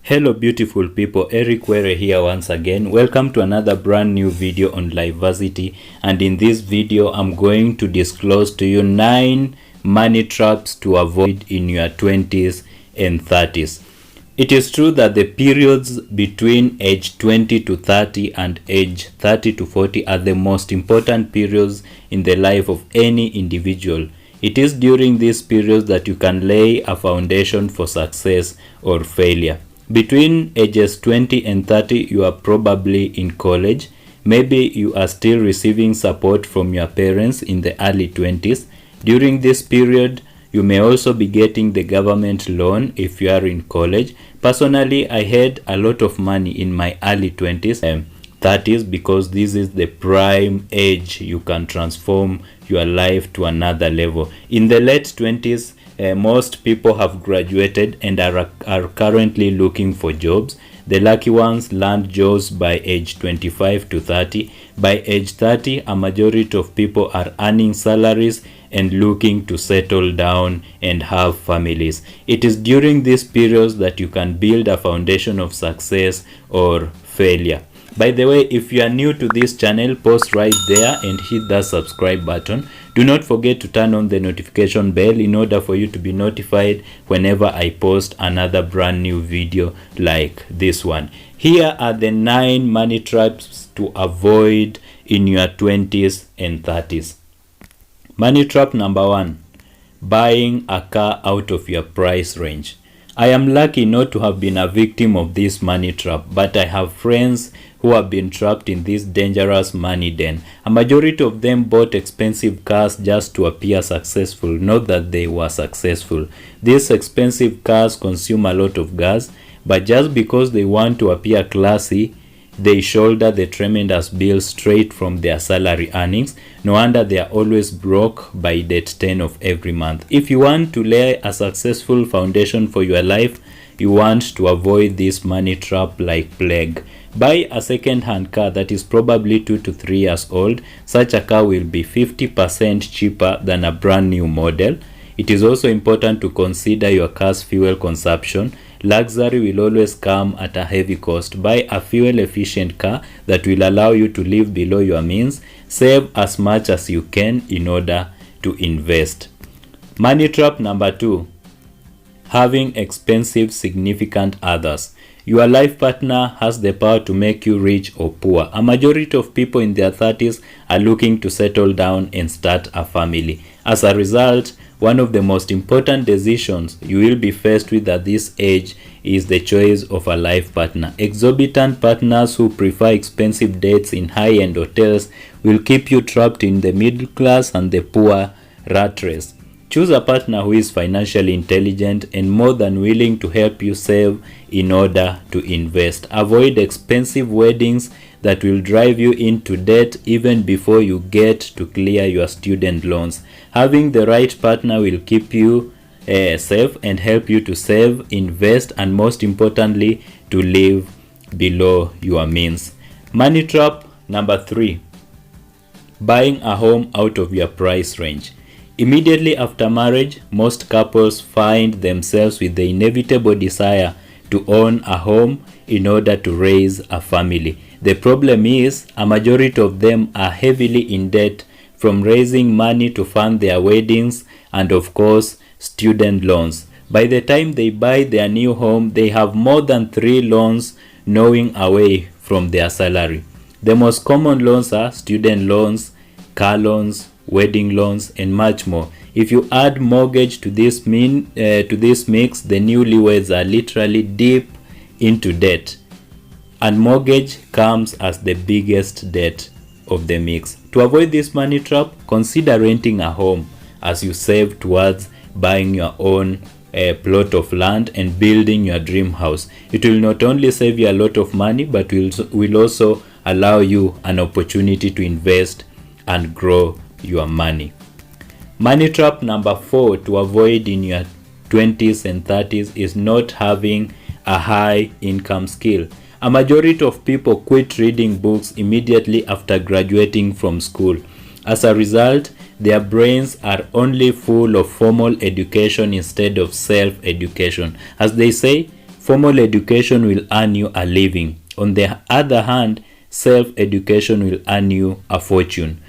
Hello beautiful people, Eric Were here once again. Welcome to another brand new video on LifeVersity, and in this video I'm going to disclose to you 9 money traps to avoid in your 20s and 30s. It is true that the periods between age 20 to 30 and age 30 to 40 are the most important periods in the life of any individual. It is during these periods that you can lay a foundation for success or failure. Between ages 20 and 30, you are probably in college. Maybe you are still receiving support from your parents in the early 20s. During this period, you may also be getting the government loan if you are in college. Personally, I had a lot of money in my early 20s and 30s because this is the prime age you can transform your life to another level. In the late 20s, most people have graduated and are currently looking for jobs. The lucky ones land jobs by age 25 to 30. By age 30, a majority of people are earning salaries and looking to settle down and have families. It is during these periods that you can build a foundation of success or failure. By the way, if you are new to this channel, pause right there and hit that subscribe button. Do not forget to turn on the notification bell in order for you to be notified whenever I post another brand new video like this one. Here are the 9 money traps to avoid in your 20s and 30s. Money trap number 1, buying a car out of your price range. I am lucky not to have been a victim of this money trap, but I have friends who have been trapped in this dangerous money den. A majority of them bought expensive cars just to appear successful, not that they were successful. These expensive cars consume a lot of gas, but just because they want to appear classy, they shoulder the tremendous bills straight from their salary earnings. No wonder they are always broke by date 10 of every month. If you want to lay a successful foundation for your life, you want to avoid this money trap like plague. Buy a second-hand car that is probably 2 to 3 years old. Such a car will be 50% cheaper than a brand new model. It is also important to consider your car's fuel consumption. Luxury will always come at a heavy cost. Buy a fuel-efficient car that will allow you to live below your means. Save as much as you can in order to invest. Money trap number 2, having expensive significant others. Your life partner has the power to make you rich or poor. A majority of people in their 30s are looking to settle down and start a family. As a result, one of the most important decisions you will be faced with at this age is the choice of a life partner. Exorbitant partners who prefer expensive dates in high-end hotels will keep you trapped in the middle class and the poor rat race. Choose a partner who is financially intelligent and more than willing to help you save in order to invest. Avoid expensive weddings that will drive you into debt even before you get to clear your student loans. Having the right partner will keep you safe and help you to save, invest, and most importantly, to live below your means. Money trap number 3, buying a home out of your price range. Immediately after marriage, most couples find themselves with the inevitable desire to own a home in order to raise a family. The problem is, a majority of them are heavily in debt from raising money to fund their weddings and of course student loans. By the time they buy their new home, they have more than 3 loans gnawing away from their salary. The most common loans are student loans, car loans, wedding loans, and much more. If you add mortgage to this mix, the newlyweds are literally deep into debt, and mortgage comes as the biggest debt of the mix. To avoid this money trap, consider renting a home as you save towards buying your own plot of land and building your dream house. It will not only save you a lot of money, but will also allow you an opportunity to invest and grow your money. Money trap number 4 to avoid in your 20s and 30s is not having a high income skill. A majority of people quit reading books immediately after graduating from school. As a result, their brains are only full of formal education instead of self-education. As they say, Formal education will earn you a living. On the other hand, self-education will earn you a fortune.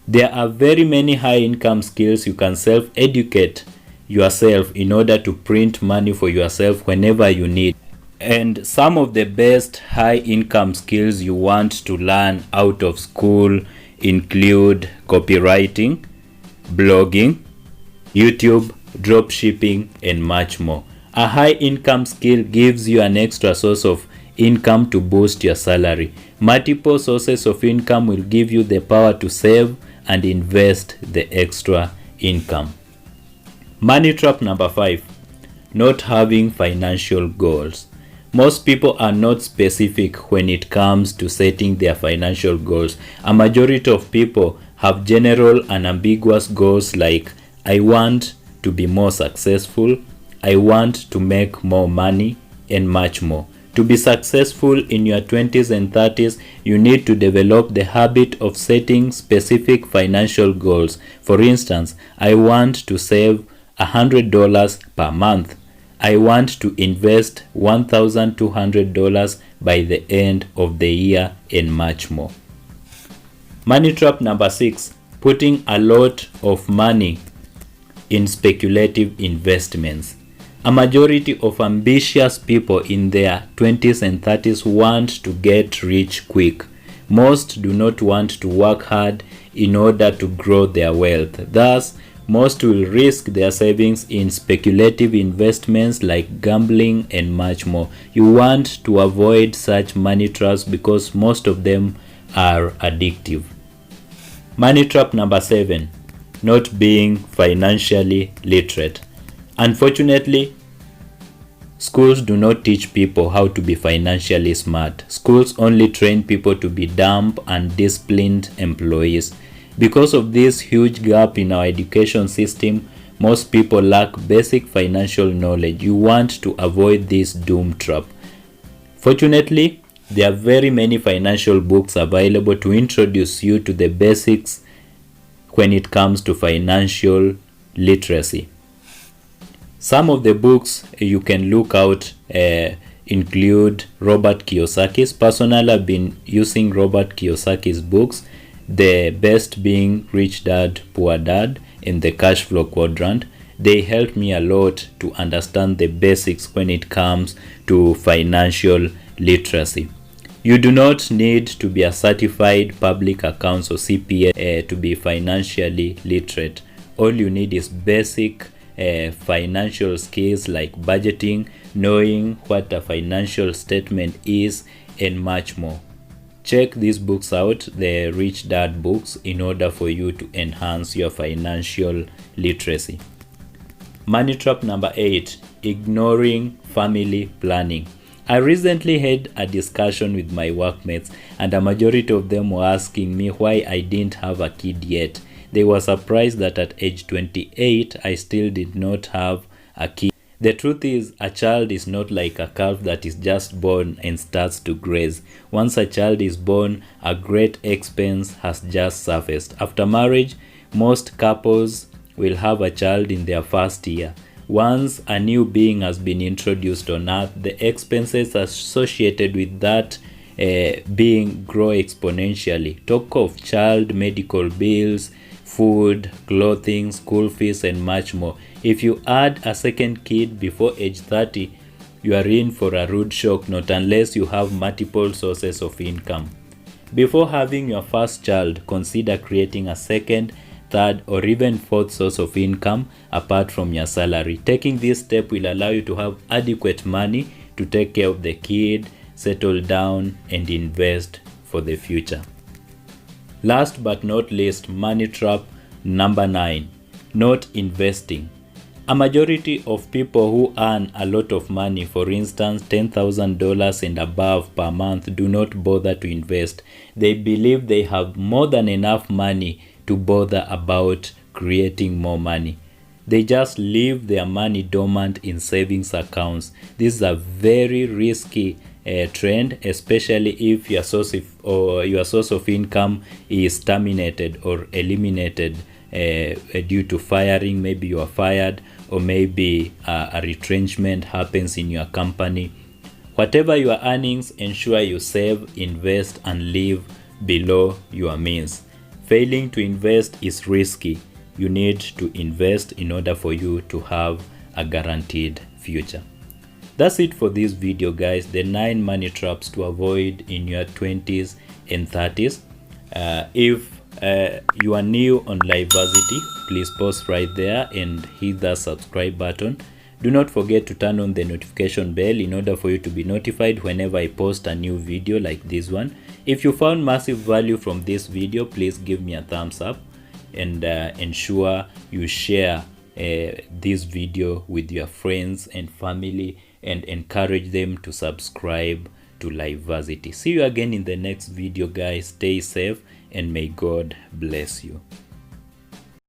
There are very many high-income skills you can self-educate yourself in order to print money for yourself whenever you need. And some of the best high-income skills you want to learn out of school include copywriting, blogging, YouTube, dropshipping, and much more. A high-income skill gives you an extra source of income to boost your salary. Multiple sources of income will give you the power to save and invest the extra income. Money trap number 5, not having financial goals. Most people are not specific when it comes to setting their financial goals. A majority of people have general and ambiguous goals like, I want to be more successful, I want to make more money, and much more. To be successful in your 20s and 30s, you need to develop the habit of setting specific financial goals. For instance, I want to save $100 per month. I want to invest $1,200 by the end of the year, and much more. Money trap number 6, putting a lot of money in speculative investments. A majority of ambitious people in their 20s and 30s want to get rich quick. Most do not want to work hard in order to grow their wealth. Thus, most will risk their savings in speculative investments like gambling and much more. You want to avoid such money traps because most of them are addictive. Money trap number 7, not being financially literate. Unfortunately, schools do not teach people how to be financially smart. Schools only train people to be dumb and disciplined employees. Because of this huge gap in our education system, most people lack basic financial knowledge. You want to avoid this doom trap. Fortunately, there are very many financial books available to introduce you to the basics when it comes to financial literacy. Some of the books you can look out include Robert Kiyosaki's. Personally, I've been using Robert Kiyosaki's books, the best being Rich Dad, Poor Dad and the Cash Flow Quadrant. They help me a lot to understand the basics when it comes to financial literacy. You do not need to be a certified public accounts or CPA to be financially literate. All you need is basic financial skills like budgeting, knowing what a financial statement is, and much more. Check these books out, the Rich Dad books, in order for you to enhance your financial literacy. Money trap number 8, ignoring family planning. I recently had a discussion with my workmates, and a majority of them were asking me why I didn't have a kid yet. They were surprised that at age 28, I still did not have a kid. The truth is, a child is not like a calf that is just born and starts to graze. Once a child is born, a great expense has just surfaced. After marriage, most couples will have a child in their first year. Once a new being has been introduced on earth, the expenses associated with that being grow exponentially. Talk of child medical bills, food, clothing, school fees, and much more. If you add a second kid before age 30, you are in for a rude shock, not unless you have multiple sources of income. Before having your first child, consider creating a second, third, or even fourth source of income apart from your salary. Taking this step will allow you to have adequate money to take care of the kid, settle down, and invest for the future. Last but not least, money trap number 9, not investing. A majority of people who earn a lot of money, for instance $10,000 and above per month, do not bother to invest. They believe they have more than enough money to bother about creating more money. They just leave their money dormant in savings accounts. This is a very risky trend, especially if your source of income is terminated or eliminated due to firing. Maybe you are fired, or maybe a retrenchment happens in your company. Whatever your earnings, ensure you save, invest, and live below your means. Failing to invest is risky. You need to invest in order for you to have a guaranteed future. That's it for this video, guys. The 9 money traps to avoid in your 20s and 30s. If you are new on LifeVersity, please pause right there and hit the subscribe button. Do not forget to turn on the notification bell in order for you to be notified whenever I post a new video like this one. If you found massive value from this video, please give me a thumbs up and ensure you share this video with your friends and family and encourage them to subscribe to LifeVersity. See you again in the next video, guys. Stay safe and may God bless you.